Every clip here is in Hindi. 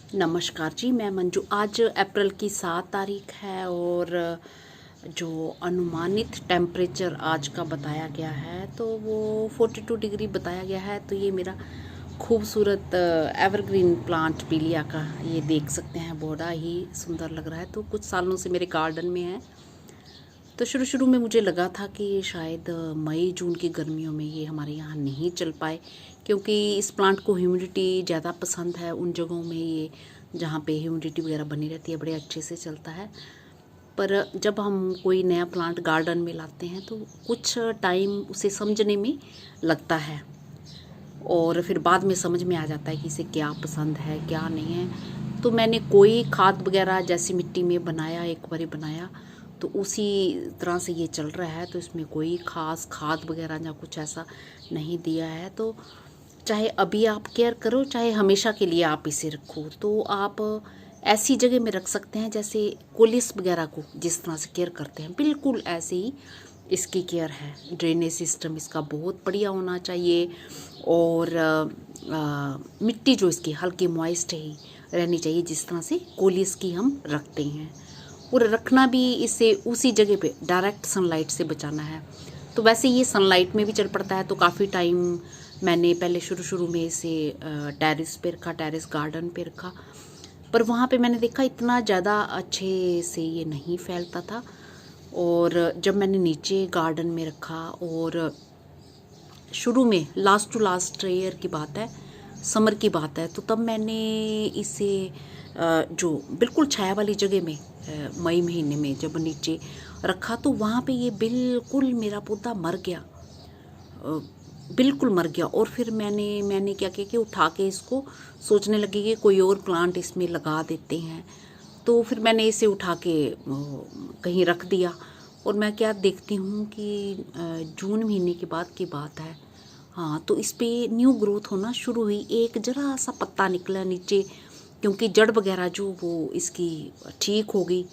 नमस्कार जी, मैं मंजू। आज अप्रैल की 7 तारीख है और जो अनुमानित टेम्परेचर आज का बताया गया है तो वो 42 डिग्री बताया गया है। तो ये मेरा खूबसूरत एवरग्रीन प्लांट पीलिया का ये देख सकते हैं, बड़ा ही सुंदर लग रहा है। तो कुछ सालों से मेरे गार्डन में है। तो शुरू में मुझे लगा था कि ये शायद मई जून की गर्मियों में ये हमारे यहाँ नहीं चल पाए, क्योंकि इस प्लांट को ह्यूमिडिटी ज़्यादा पसंद है। उन जगहों में ये जहाँ पे ह्यूमिडिटी वगैरह बनी रहती है बड़े अच्छे से चलता है। पर जब हम कोई नया प्लांट गार्डन में लाते हैं तो कुछ टाइम उसे समझने में लगता है और फिर बाद में समझ में आ जाता है कि इसे क्या पसंद है क्या नहीं है। तो मैंने कोई खाद वगैरह जैसी मिट्टी में बनाया, एक बारी बनाया तो उसी तरह से ये चल रहा है। तो इसमें कोई ख़ास खाद वगैरह या कुछ ऐसा नहीं दिया है। तो चाहे अभी आप केयर करो, चाहे हमेशा के लिए आप इसे रखो, तो आप ऐसी जगह में रख सकते हैं जैसे कोलिस वगैरह को जिस तरह से केयर करते हैं, बिल्कुल ऐसे ही इसकी केयर है। ड्रेनेज सिस्टम इसका बहुत बढ़िया होना चाहिए और मिट्टी जो इसकी हल्की मॉइस्ट ही रहनी चाहिए, जिस तरह से कोलिस की हम रखते हैं। और रखना भी इसे उसी जगह पे डायरेक्ट सनलाइट से बचाना है। तो वैसे ये सनलाइट में भी चल पड़ता है। तो काफ़ी टाइम मैंने पहले शुरू में इसे टेरेस पे रखा, टेरेस गार्डन पे रखा, पर वहाँ पे मैंने देखा इतना ज़्यादा अच्छे से ये नहीं फैलता था। और जब मैंने नीचे गार्डन में रखा और शुरू में लास्ट टू लास्ट ईयर की बात है, समर की बात है, तो तब मैंने इसे जो बिल्कुल छाया वाली जगह में मई महीने में जब नीचे रखा तो वहाँ पे ये बिल्कुल मेरा पौधा मर गया, बिल्कुल मर गया। और फिर मैंने क्या किया कि उठा के इसको सोचने लगी कि कोई और प्लांट इसमें लगा देते हैं। तो फिर मैंने इसे उठा के कहीं रख दिया और मैं क्या देखती हूँ कि जून महीने के बाद की बात है, हाँ, तो इस पर न्यू ग्रोथ होना शुरू हुई। एक जरा सा पत्ता निकला नीचे, क्योंकि जड़ वगैरह जो वो इसकी ठीक हो गई।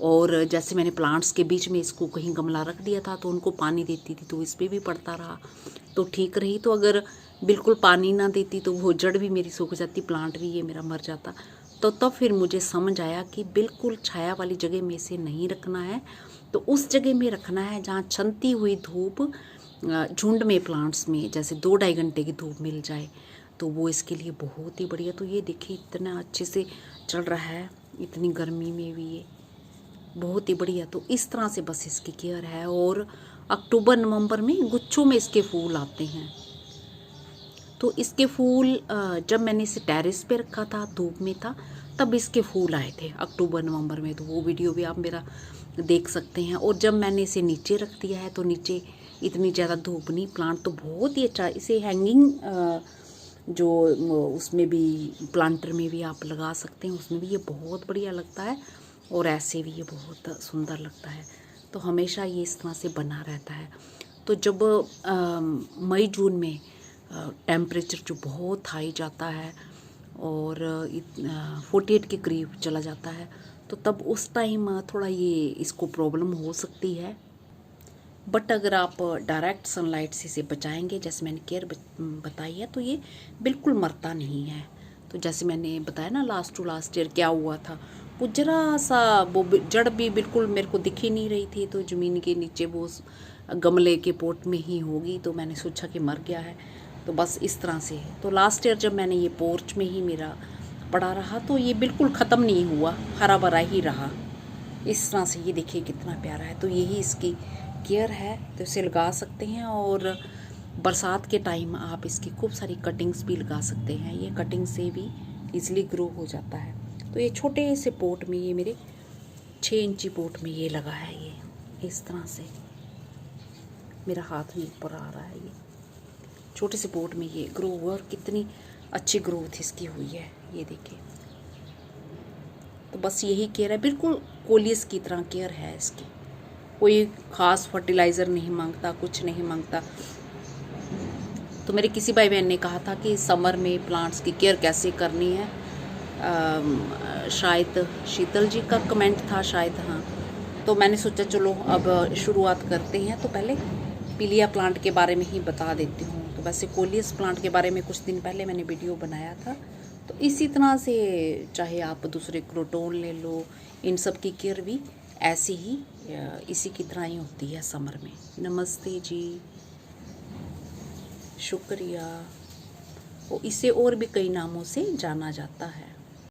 और जैसे मैंने प्लांट्स के बीच में इसको कहीं गमला रख दिया था तो उनको पानी देती थी तो इस पर भी पड़ता रहा तो ठीक रही। तो अगर बिल्कुल पानी ना देती तो वो जड़ भी मेरी सूख जाती, प्लांट भी ये मेरा मर जाता। तो तब फिर मुझे समझ आया कि बिल्कुल छाया वाली जगह में इसे नहीं रखना है, तो उस जगह में रखना है जहाँ छनती हुई धूप झुंड में प्लांट्स में जैसे 2-2.5 घंटे की धूप मिल जाए तो वो इसके लिए बहुत ही बढ़िया। तो ये देखिए इतना अच्छे से चल रहा है, इतनी गर्मी में भी ये बहुत ही बढ़िया। तो इस तरह से बस इसकी केयर है। और अक्टूबर नवंबर में गुच्छों में इसके फूल आते हैं। तो इसके फूल जब मैंने इसे टेरेस पे रखा था, धूप में था, तब इसके फूल आए थे अक्टूबर नवंबर में। तो वो वीडियो भी आप मेरा देख सकते हैं। और जब मैंने इसे नीचे रख दिया है तो नीचे इतनी ज़्यादा धूप नहीं, प्लांट तो बहुत ही अच्छा। इसे हैंगिंग जो उसमें भी प्लांटर में भी आप लगा सकते हैं, उसमें भी ये बहुत बढ़िया लगता है और ऐसे भी ये बहुत सुंदर लगता है। तो हमेशा ये इस तरह से बना रहता है। तो जब मई जून में टेम्परेचर जो बहुत हाई जाता है और 48 के करीब चला जाता है, तो तब उस टाइम थोड़ा ये इसको प्रॉब्लम हो सकती है। बट अगर आप डायरेक्ट सनलाइट से इसे बचाएंगे, जैसे मैंने केयर बताई है, तो ये बिल्कुल मरता नहीं है। तो जैसे मैंने बताया ना लास्ट टू लास्ट ईयर क्या हुआ था, वो जरा सा वो जड़ भी बिल्कुल मेरे को दिख ही नहीं रही थी। तो ज़मीन के नीचे वो गमले के पोट में ही होगी, तो मैंने सोचा कि मर गया है। तो बस इस तरह से है। तो लास्ट ईयर जब मैंने ये पोर्च में ही मेरा पड़ा रहा तो ये बिल्कुल ख़त्म नहीं हुआ, हरा भरा ही रहा इस तरह से। ये देखिए कितना प्यारा है। तो यही इसकी केयर है। तो इसे लगा सकते हैं और बरसात के टाइम आप इसकी खूब सारी कटिंग्स भी लगा सकते हैं। ये कटिंग से भी इजीली ग्रो हो जाता है। तो ये छोटे से पोट में, ये मेरे 6 इंची पोट में ये लगा है। ये इस तरह से मेरा हाथ भी ऊपर आ रहा है। ये छोटे से पोट में ये ग्रो हुआ और कितनी अच्छी ग्रोथ इसकी हुई है, ये देखिए। तो बस यही केयर है, बिल्कुल कोलियस की तरह केयर है इसकी। कोई ख़ास फर्टिलाइज़र नहीं मांगता, कुछ नहीं मांगता। तो मेरे किसी भाई बहन ने कहा था कि समर में प्लांट्स की केयर कैसे करनी है, शायद शीतल जी का कमेंट था शायद, हाँ। तो मैंने सोचा चलो अब शुरुआत करते हैं। तो पहले पीलिया प्लांट के बारे में ही बता देती हूँ। तो वैसे कोलियस प्लांट के बारे में कुछ दिन पहले मैंने वीडियो बनाया था, तो इसी तरह से चाहे आप दूसरे क्रोटोन ले लो, इन सब की केयर भी ऐसी ही इसी की तरह ही होती है समर में। नमस्ते जी, शुक्रिया। इसे और भी कई नामों से जाना जाता है।